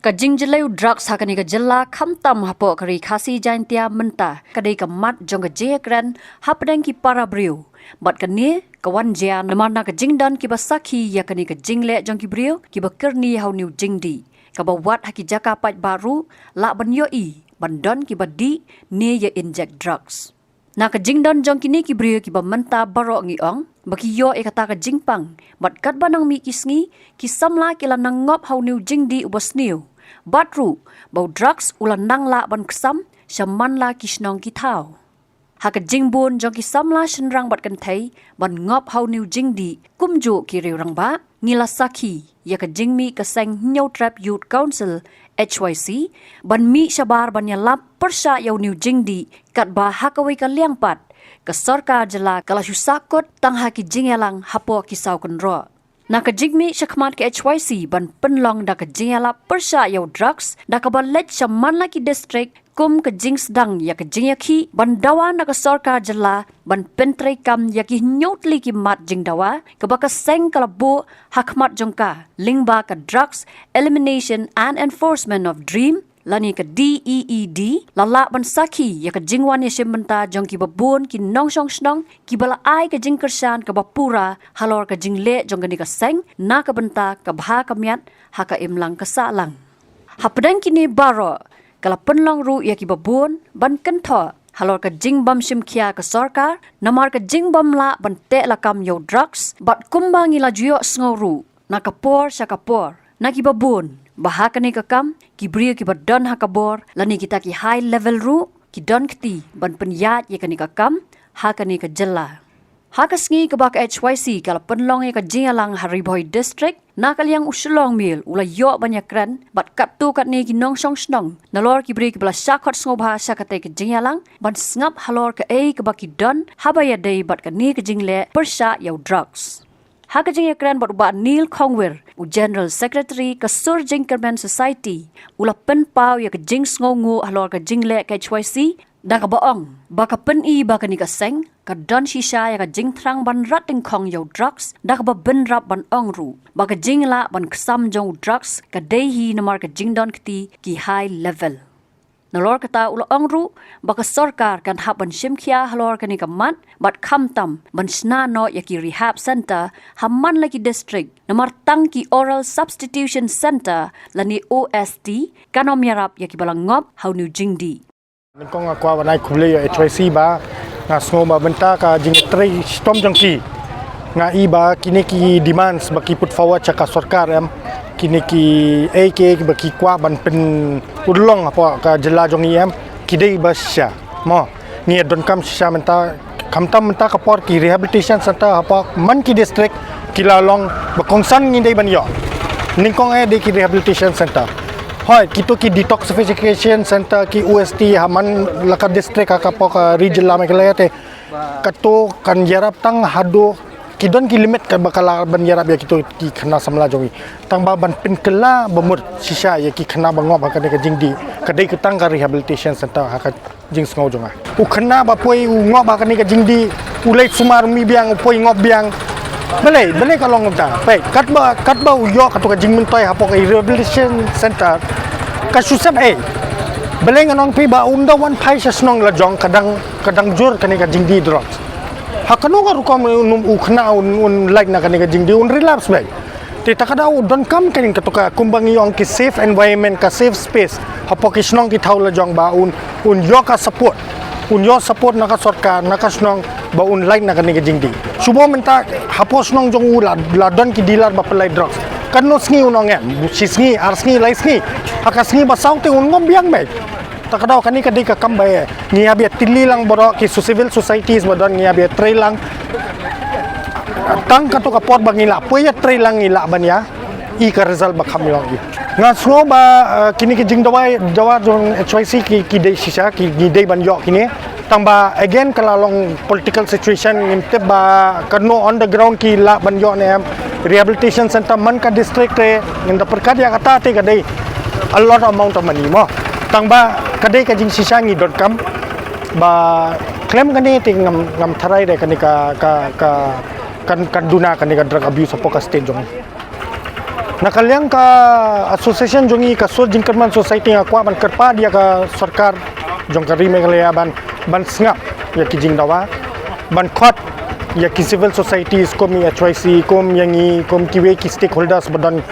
Kajing jelai drugs hakani ka jela khamtam hapo kari khasi jaintia menta kadai ka mat jong ka jekran hapdang ki para brio bat kani kawan jia namana ka jingdan ki basakhi ya kani ka jingle jong ki brio ki bakerni hau new jingdi ka bawat haki jaka pat baru la ban yo I bandon ki badi ne ya inject drugs na ka jingdan jong kini ki brio ki bamenta baro ngiong baki yo e kata ka jingpang bat kat banang mi kisngi ki samla kila nangop hau new jingdi ubasniu batru bau drugs ulan nangla ban ksam shamanla kisnong ki thau haka jingbun jong ki samla shenrang bat kan thai ban ngop hau new jingdi kumju ki reurang ba ngila sakhi ya ka jingmi ka seng new trap youth council HYC ban mi shabar ban yalap persya yau new jingdi kat ba hakawai ka liangpat ka sarkar jela kala susakot tang haki jingelang hapo kisau kan ro na ka jigmi shakmat ke HYC ban penlong da ka jingela persya yau drugs da ka ban let shaman la ki district kum ka jings dang ya ka jingyaki ban dawa na ka sarkar jela ban pentre kam ya ki nyotli ki mat jing dawa ka ba ka seng kalabu hakmat jongka lingba ka drugs elimination and enforcement of dream lani ka DEED lala ban sakhi ya ka jingwan ya shimenta jong ki babun ki nong shong snong ki bala ai ka jingkersan ka bapura halor ka jingle jong ka seng na ka benta ka bha ka miat ha ka imlang ka salang hapdang kini baro kala penlong ru ya ki babun ban kentho halor ka jingbam shimkhia ka sarkar namar ka jingbam la ban te la kam yo drugs bat kumbang ila juyo sngoru na kapor sya kapor na ki babun bahaka ni kakam ki brio ki badan hakabor lani kita ki high level ru ki don kti ban penyat ye kani kakam hakani ka jela hakasngi ka bak HYC kala penlong ye ka jingalang Hariboy district na kalyang usulong mil ula yo banyakran bat kaptu kat ni ki nong song snong nalor ki brio ki bala syakot ngobha syakate ka jingalang ban ngap halor ka ka baki don habaya dei bat ka ni ka jingle persya yau drugs haka jingakran bat ba Neil Kongwer u General Secretary ka Sur Jinkerman Society ula pen pau ya ka jing sngongu halor ka jingle ka HYC da ka baong ba ka pen I ba ka ni ka seng ka don shisha ya ka jing thrang ban rat ting khong yo drugs da ka ba ben rap ban ong ru ba ka jingla ban ksam jong drugs ka dei hi namar ka jing don kti ki high level nalor kata ula ongru baka sarkar kan haban shimkhia halor kani kamat bat khamtam ban snano yaki rehab center hamman laki district namar tangki oral substitution center lani OST kanom yarap yaki balangop how new jingdi ningkong akwa wanai khule yo HYC ba nga snoma benta ka jingtrei stom jongki nga iba kini ki demands baki put forward cha ka sarkar em kini ki AK baki kwa ban pen udlong apa ka jela jong em kidai basya mo ni don kam sya menta kamtam menta ka por ki rehabilitation center apa man ki district kilalong bakongsan ngindai ban yo ningkong de ki rehabilitation center hoi kito ki detoxification center ki UST haman laka district ka po ka region la mekalate kato kan yarap tang hado kidon ki limit ka bakala ban yarap ya kito ki khana samla jongi tang ba ban pin kela bamur sisa ya ki khana bangop ka ka jingdi kadai ketang ka rehabilitation center ha ka jing sngo jonga u khana ba poi u ngop ba ka ni ka jingdi ulai sumar mi biang poi ngop biang bele ka long ta pe kat ba u yo ka to ka jing mun toy ha po ka rehabilitation center ka susap bele nganong pi ba unda wan phai sa snong la jong kadang jur ka ni ka jingdi drugs hakano ka rukom ukhna un like na kani ka jingdi un relapse bag ti takada u don kam kaning katoka kumbangi yong ki safe environment ka safe space hapo ki snong ki thaula jong ba un yo ka support na ka sarkar na ka snong ba un like na kani ka jingdi subo menta hapo snong jong u la don ki dealer ba pelai drugs kan no sngi unong en sisngi arsngi laisngi hakasngi ba saute un ngom biang bag takadaw kani kadai ka kambay niya biya tililang boro ki civil societies badon niya biya trailang tang kato ka pot bangila puya trailang ila banya I ka result ba kamyong nga so ba kini ki jing dawa jong HYC ki dei sisa ki dei ban yo kini tang ba again kalalong political situation ngimte ba kano on the ground ki la ban yo ne rehabilitation center man ka district re nginda perkat ya kata te kadai a lot amount of money mo tang ba kadai ka jing sisa ngi .com ba claim kani ting ngam tharai re kani ka kan duna kani ka drug abuse apo ka stage jong Nakaliang ka association jongi ka sur jingkerman society akwa ban kerpa dia ka sarkar jong kari Meghalaya ban sngap ya ki jing dawa ban khot ya ki civil societies kom ya HYC kom yangi kom kiwe ki stakeholders badan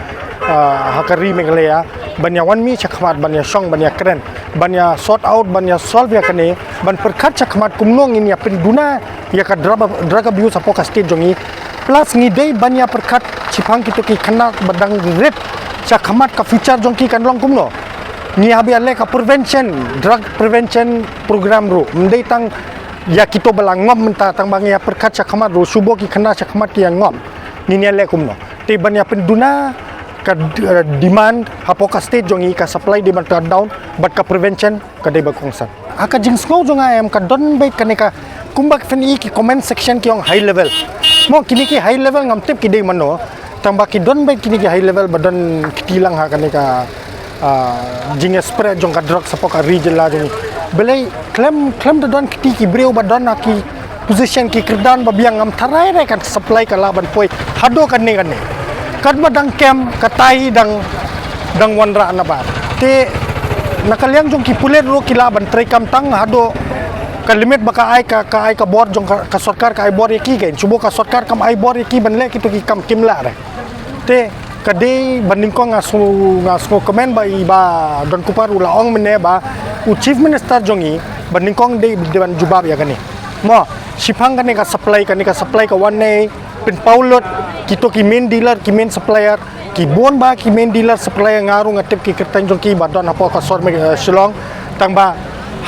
hakari Meghalaya ban ya wan mi chakmat ban ya shong ban ya kren ban ya sort out ban ya solve ya kane ban perkhat chakmat kumnong in ya penduna ya ka drug abuse apo ka state jongi plus ngidei ban ya perkhat chipang kita ki kena badang red chakmat ka feature jongki kan long kumno ni habi ale ka prevention drug prevention program ro mendei tang ya kita belangom menta tang bang ya perkat chakmat ro subo ki kena chakmat ki yang ngom ni ale kumno te ban ya penduna ka demand hapo ka state jongi ka supply demand ka down but ka prevention ka dei bakongsan aka jing sngau jonga em ka don bai kaneka kumbak feni ki comment section ki ong high level mo kini ki high level ngam tip ki dei mano tambah ki don bai kini ki high level badan kitilang ha kaneka jing spread jong ka drug sapo ka region la jong belai claim da don kiti ki breu badan ki position ki kerdan babiang ngam tarai re kan supply ka laban poi hado kan ne kad badang kem katai dang wanra na ba te nakaliang jong ki pulet ro kila ban trai kam tang hado ka limit baka ai ka board jong ka sarkar ka ai board ki gain subo ka sarkar kam ai board ki ban le ki to ki kam kimla re te kadai banding ko ngasu komen ba iba don kupar ula ong mene ba chief minister jongi banding kong de ban jubab ya kani mo sipang kani ka supply ka one pin paulot kito ki main dealer ki main supplier ki bon ba ki main dealer supplier ngaru ngatip ki kertan jong ki badon apa ka sor me Shillong tang ba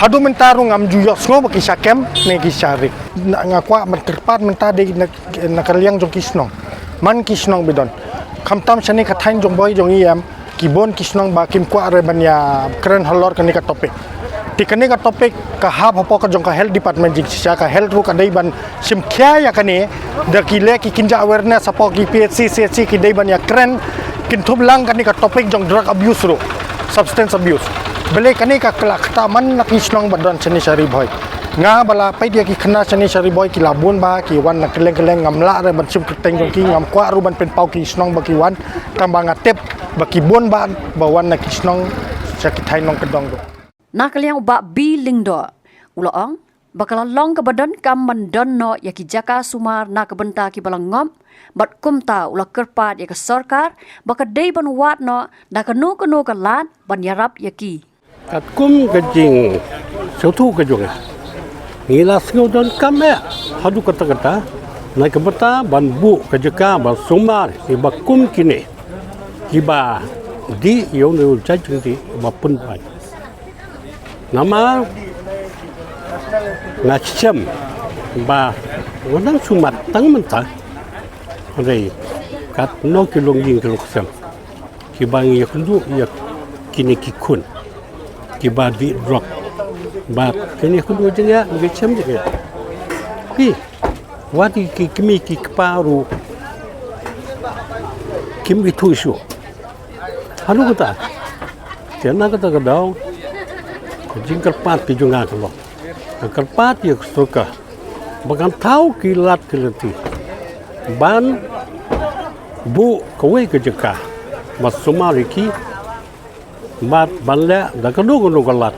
hadu mentaru ngam juyok ngo ba ki sakem ne ki syari ngakwa menterpat menta de nakaliang jong ki snong man ki snong bidon kamtam chani ka thain jong boy jong iam ki bon ki snong ba kim kwa re banya kren halor kani ka topik tikane ka topik ka hab hapo ka jong ka health department jing sisa ka health ru ka dai ban sim khya ya kane da ki le ki kinja awareness hapo ki PHC CHC ki dai ban ya kren kin thub lang kani ka topik jong drug abuse ru substance abuse bele kani ka klakta man na ki snong badon chani shari boy nga bala pai dia ki khana chani shari boy ki labun ba ki wan na keleng ngamla re ban sim keteng jong ki ngam kwa ru ban pen pau ki snong ba ki wan tamba ngatep ba ki bon ba wan na ki snong cha ki thai nong kedong do nakaliang ba bi lingdo uloong bakala long ka badan kam mandon no ya ki jaka sumar na kabenta ki balangom bat kumta ula kerpat ya ka sarkar baka dei ban wat no da kanu ka lat ban yarap ya ki kat kum ka jing sotu ka jonga ngila sngau don kame hadu kata na kabeta ban bu ka jaka ban sumar ki ba kum kini ki ba di yo no jajung di ba pun pai nama ngacem ba wadang sumat tang mentah rei kat no kilong jing kilong sem ki bang ya kundu ya kini ki kun ki ba di drop ba kini kundu jenya ngacem je ki wadi ki kimi ki paru kim ki tu shu halu kata tiana kata kadau jing kerpat ki junga kalau kerpat ya suka bahkan tahu kilat kilati ban bu kowe ke jeka mas sumariki bat banle da kadu kalat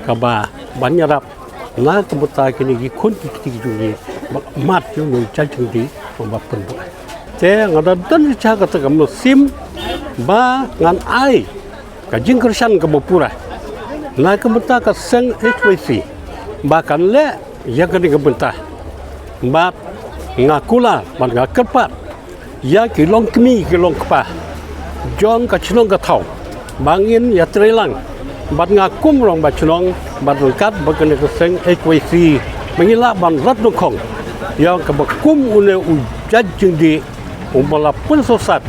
kaba banyarap na kebuta kini gi kun ki jungi mat yo no chachung di ba pen bu te ngada dan cha kata kam sim ba ngan ai ka jing kersan ke bopura na kebuta ka seng HYC bahkan le ya kini kebuta bat ngakula man ngakerpat ya kilong kemi kilong kepa jong ka chnong ka thau bangin ya trelang bat ngakum rong ba chnong bat kat bakane ka seng HYC mengila ban rat no khong ya ka bakum une u jajing di umbala pun sosat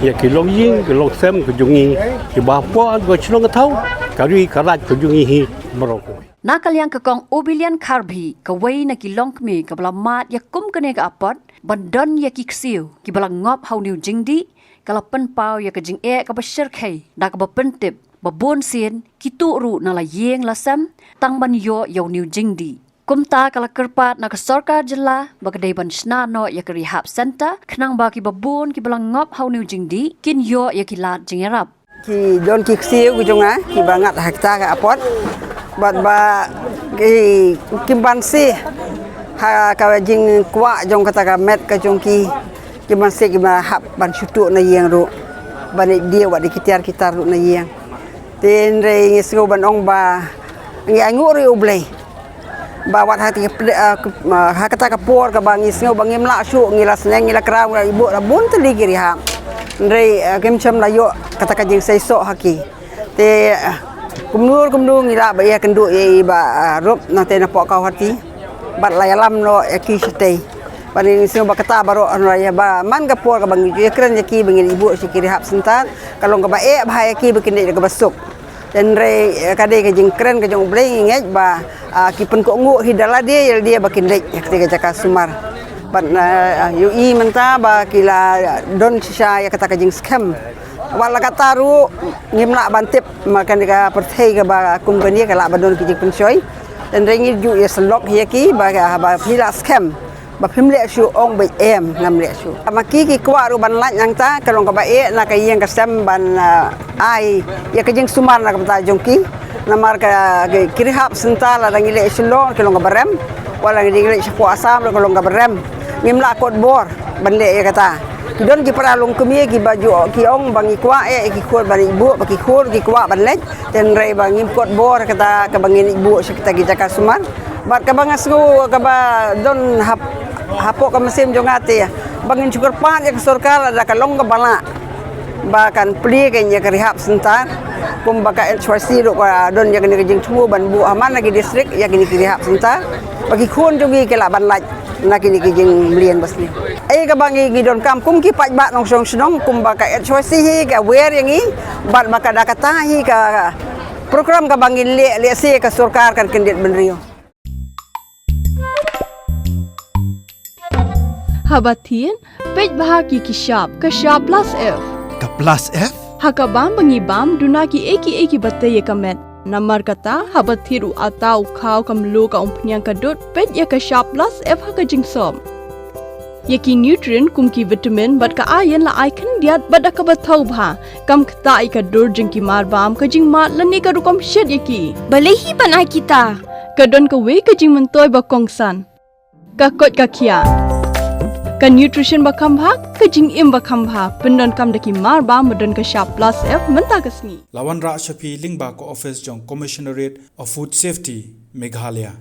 ya kilong ying kilong sem ka jungi ki ba po an ka chnong ka thau kari karat ka jungi hi marok nakaliang kakong obilian karbi kawai na kilongkmi kabalamat ya kum kene ka apot bandon ya kiksiu ki balang ngop hau niu jingdi kalapan pau ya kajing ka bashir khai da ka bapentip babon sien ki tu ru na la yeng lasam tang ban yo niu jingdi kumta kala kerpat na kesorkar jela bagdai ban snano ya ke rehab center khnang ba ki babun ki balang ngop hau new jingdi kin yo ya ki lat jingerap ki don ki siu ki jonga ki bangat hakta ka apot bat ba ki kimban si ha ka jing kwa jong kata ka met ka jong ki ban si ki ma hap ban syutu na yang ru ban dia wat di kitar ru na yang tin re ngisgo ban ong ba ngi angu ri ublei ba wat hati hakata ka por ka bang ngisgo bang imla syu ngila seneng ngila kraw ibu la bun teli ki ha Ndrei kem cham la yo kata ka jing sai so haki te kumnur ngila ba ya kendu ye ba rop na te na po ka hati bat la yalam no ki stay bani sing ba kata baro an ya ba man ka por ka bang ye kren ye ki bang ibu si ki rehab sentar kalong ka ba ba ya ki bikin de ka basuk dan re ka de ka jing kren ka jong bleng ngej ba ki pen ko ngu hidala dia bakin de ya ka sumar ban yu i menta ba kila don sha ya kata kajing scam wala kata ru ngimla bantip makan ka perthai ka ba company ka la badon kijing pensoi dan rengi ju ya selok hiaki ba pila scam ba phimle shu ong ba em ngam le shu maki ki kwa ru ban lat yang ta kalong ka ba na ka yang ka scam ban ai ya kajing sumar na ka ta jongki namar ka kirihap sentala rangi le shlong kalong ka barem wala ngi le shu asam kalong ka barem ngimla kot bor banle ya kata don ki paralung kemie ki baju ki ong bangi kwa ki khot bani ibu baki khot ki kwa banlej ten rei bangi kot bor kata ka bangi ibu sekita ki jaka suman bat ka bangasgo ka ba don hapo ka mesim jongate bangin syukur pan ya sorkar ada ka long ka bala bakan pli ke nya rehab sentar kum baka HYC do ka don ya ni jing thu ban bu aman lagi distrik ya ni rehab sentar bagi khon jongi ke la banlaj na kini kijing melian basni ai ka bangi gidon kampung ki paj bat nong song snong kum ba ka HYC hi ka wer yang i bat maka da kata hi ka program ka bangi le se ka sarkar kan kendit benrio habatin pej bahagi ki shop ka shop plus f ka plus f hakabam bangi bam duna ki eki batte ye kamet Namar kata habat thiru atau khau kamlu ka umpnyang kadut pet ya ka shop plus f ha ka jingsom yaki nutrient kum ki vitamin bat ka iron la ai khan diat bat ka bathau bha kam khta ai ka dur jing ki mar bam ka jing mat la ne ka rukom shet yaki bale hi banai kita ka don ka we ka jing mentoy ba kongsan ka kot ka khia ka nutrition ba khambha ka jing im ba khambha pendon kam daki mar ba modon ka shop plus f menta kasni Lawan Ra Shafi Lingba ko office jong Commissionerate of Food Safety Meghalaya